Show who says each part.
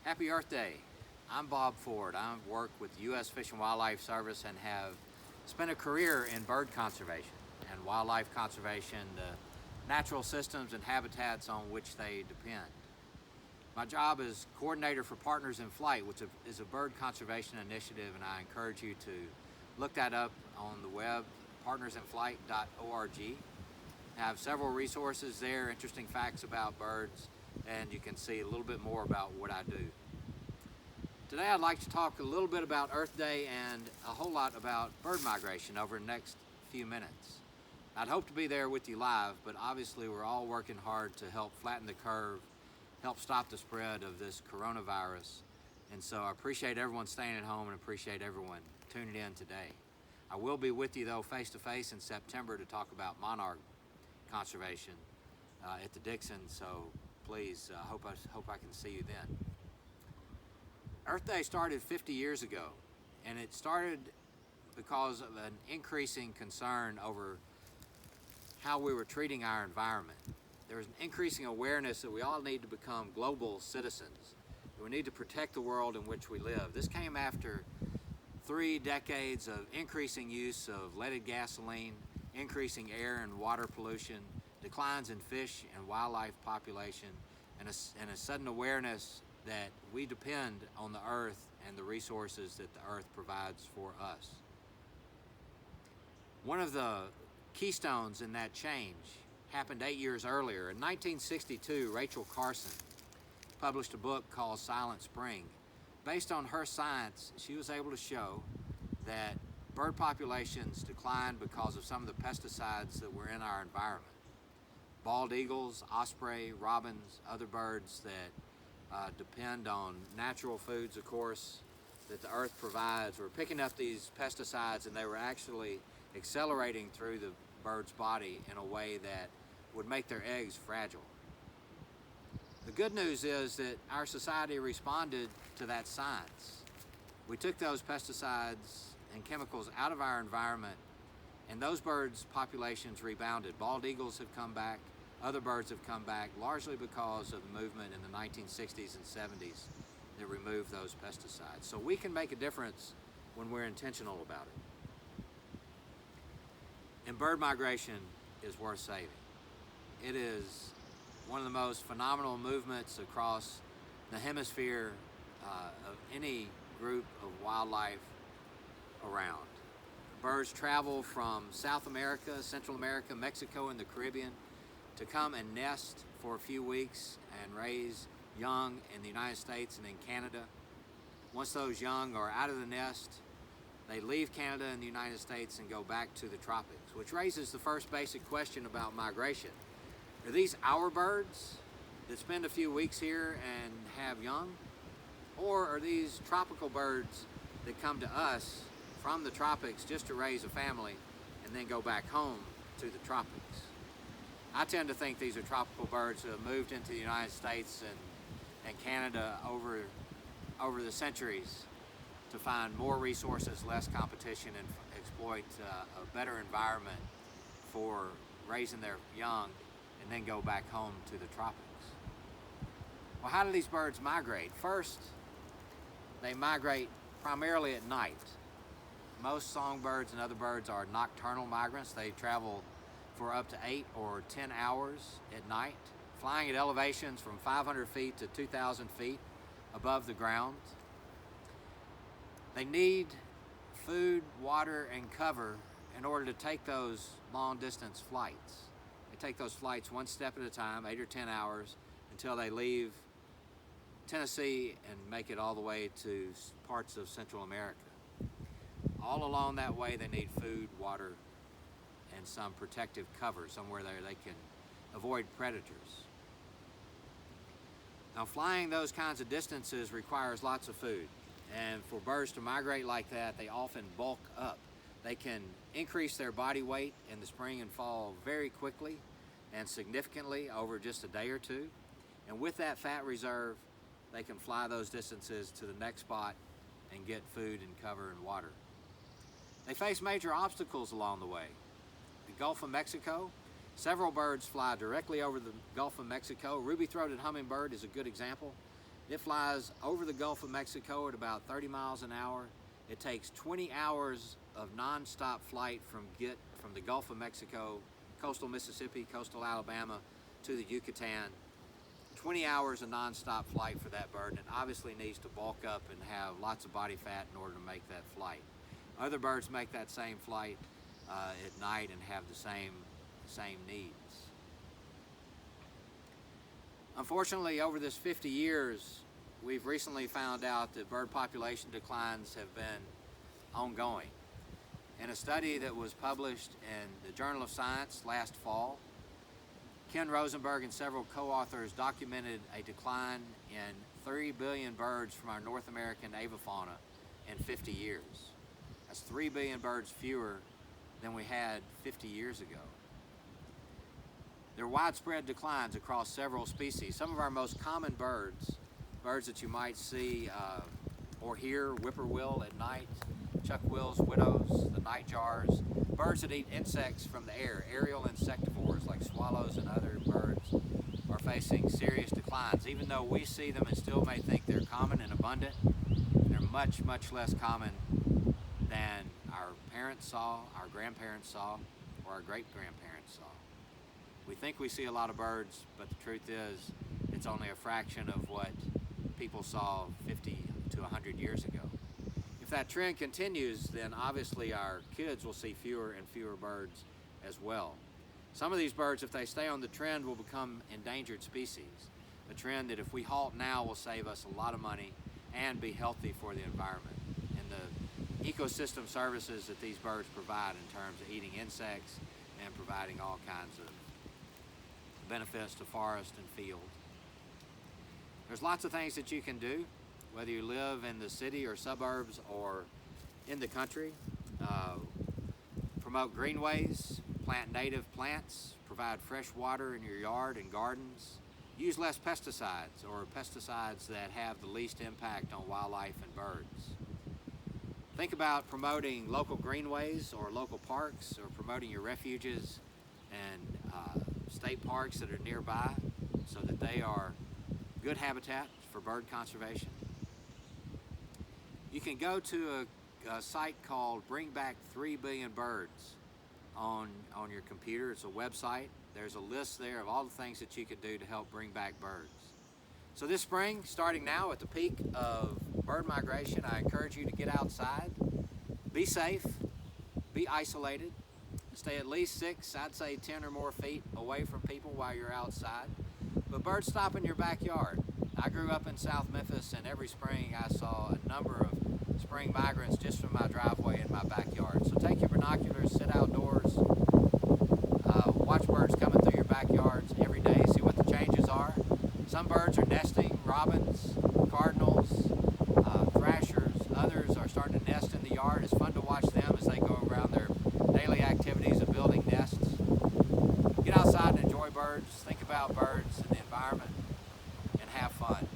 Speaker 1: Happy Earth Day. I'm Bob Ford. I work with the U.S. Fish and Wildlife Service and have spent a career in bird conservation and wildlife conservation, the natural systems and habitats on which they depend. My job is coordinator for Partners in Flight, which is a bird conservation initiative, and I encourage you to look that up on the web, partnersinflight.org. I have several resources there, interesting facts about birds, and you can see a little bit more about what I do. Today I'd like to talk a little bit about Earth Day and a whole lot about bird migration over the next few minutes. I'd hope to be there with you live, but obviously we're all working hard to help flatten the curve, help stop the spread of this coronavirus. And so I appreciate everyone staying at home and appreciate everyone tuning in today. I will be with you though face-to-face in September to talk about monarch conservation at the Dixon, so please, hope I can see you then. Earth Day started 50 years ago, and it started because of an increasing concern over how we were treating our environment. There was an increasing awareness that we all need to become global citizens. We need to protect the world in which we live. This came after 3 decades of increasing use of leaded gasoline, increasing air and water pollution, declines in fish and wildlife population, and a sudden awareness that we depend on the earth and the resources that the earth provides for us. One of the keystones in that change happened 8 years earlier. In 1962, Rachel Carson published a book called Silent Spring. Based on her science, she was able to show that bird populations declined because of some of the pesticides that were in our environment. Bald eagles, osprey, robins, other birds that depend on natural foods, of course, that the earth provides, were picking up these pesticides, and they were actually accelerating through the bird's body in a way that would make their eggs fragile. The good news is that our society responded to that science. We took those pesticides and chemicals out of our environment, and those birds' populations rebounded. Bald eagles have come back, other birds have come back, largely because of the movement in the 1960s and 70s that removed those pesticides. So we can make a difference when we're intentional about it. And bird migration is worth saving. It is one of the most phenomenal movements across the hemisphere of any group of wildlife around. Birds travel from South America, Central America, Mexico, and the Caribbean to come and nest for a few weeks and raise young in the United States and in Canada. Once those young are out of the nest, they leave Canada and the United States and go back to the tropics, which raises the first basic question about migration. Are these our birds that spend a few weeks here and have young? Or are these tropical birds that come to us from the tropics just to raise a family and then go back home to the tropics? I tend to think these are tropical birds that have moved into the United States and Canada over the centuries to find more resources, less competition, and exploit a better environment for raising their young and then go back home to the tropics. Well, how do these birds migrate? First, they migrate primarily at night. Most songbirds and other birds are nocturnal migrants. They travel for up to 8 or 10 hours at night, flying at elevations from 500 feet to 2,000 feet above the ground. They need food, water, and cover in order to take those long-distance flights. They take those flights one step at a time, 8 or 10 hours, until they leave Tennessee and make it all the way to parts of Central America. All along that way, they need food, water, and some protective cover, somewhere there they can avoid predators. Now, flying those kinds of distances requires lots of food, and for birds to migrate like that, they often bulk up. They can increase their body weight in the spring and fall very quickly and significantly over just a day or two. And with that fat reserve, they can fly those distances to the next spot and get food and cover and water. They face major obstacles along the way. The Gulf of Mexico, several birds fly directly over the Gulf of Mexico. Ruby-throated hummingbird is a good example. It flies over the Gulf of Mexico at about 30 miles an hour. It takes 20 hours of non-stop flight from the Gulf of Mexico, coastal Mississippi, coastal Alabama, to the Yucatan. 20 hours of non-stop flight for that bird, and it obviously needs to bulk up and have lots of body fat in order to make that flight. Other birds make that same flight at night and have the same needs. Unfortunately, over this 50 years, we've recently found out that bird population declines have been ongoing. In a study that was published in the Journal of Science last fall, Ken Rosenberg and several co-authors documented a decline in 3 billion birds from our North American avifauna in 50 years. That's 3 billion birds fewer than we had 50 years ago. There are widespread declines across several species. Some of our most common birds that you might see or hear, whippoorwill at night, chuckwills, widows, the nightjars, birds that eat insects from the air, aerial insectivores like swallows and other birds, are facing serious declines. Even though we see them and still may think they're common and abundant, they're much, much less common than our parents saw, our grandparents saw, or our great-grandparents saw. We think we see a lot of birds, but the truth is it's only a fraction of what people saw 50 to 100 years ago. If that trend continues, then obviously our kids will see fewer and fewer birds as well. Some of these birds, if they stay on the trend, will become endangered species. A trend that if we halt now will save us a lot of money and be healthy for the environment and the ecosystem services that these birds provide in terms of eating insects and providing all kinds of benefits to forest and field. There's lots of things that you can do, whether you live in the city or suburbs or in the country. Promote greenways, plant native plants, provide fresh water in your yard and gardens. Use less pesticides or pesticides that have the least impact on wildlife and birds. Think about promoting local greenways or local parks, or promoting your refuges and state parks that are nearby so that they are good habitat for bird conservation. You can go to a site called Bring Back 3 Billion Birds on your computer. It's a website. There's a list there of all the things that you could do to help bring back birds. So this spring, starting now at the peak of bird migration, I encourage you to get outside, be safe, be isolated, stay at least 6, I'd say 10 or more feet away from people while you're outside. But birds stop in your backyard. I grew up in South Memphis, and every spring I saw a number of spring migrants just from my driveway in my backyard. So take your binoculars, sit outdoors, watch birds coming through your backyards every day, see what the changes are. Some birds are nesting, robins, cardinals, thrashers. Others are starting to nest in the yard. It's fun to watch them as they go around their daily activities of building nests. Get outside and enjoy birds, think about birds and the environment, and have fun.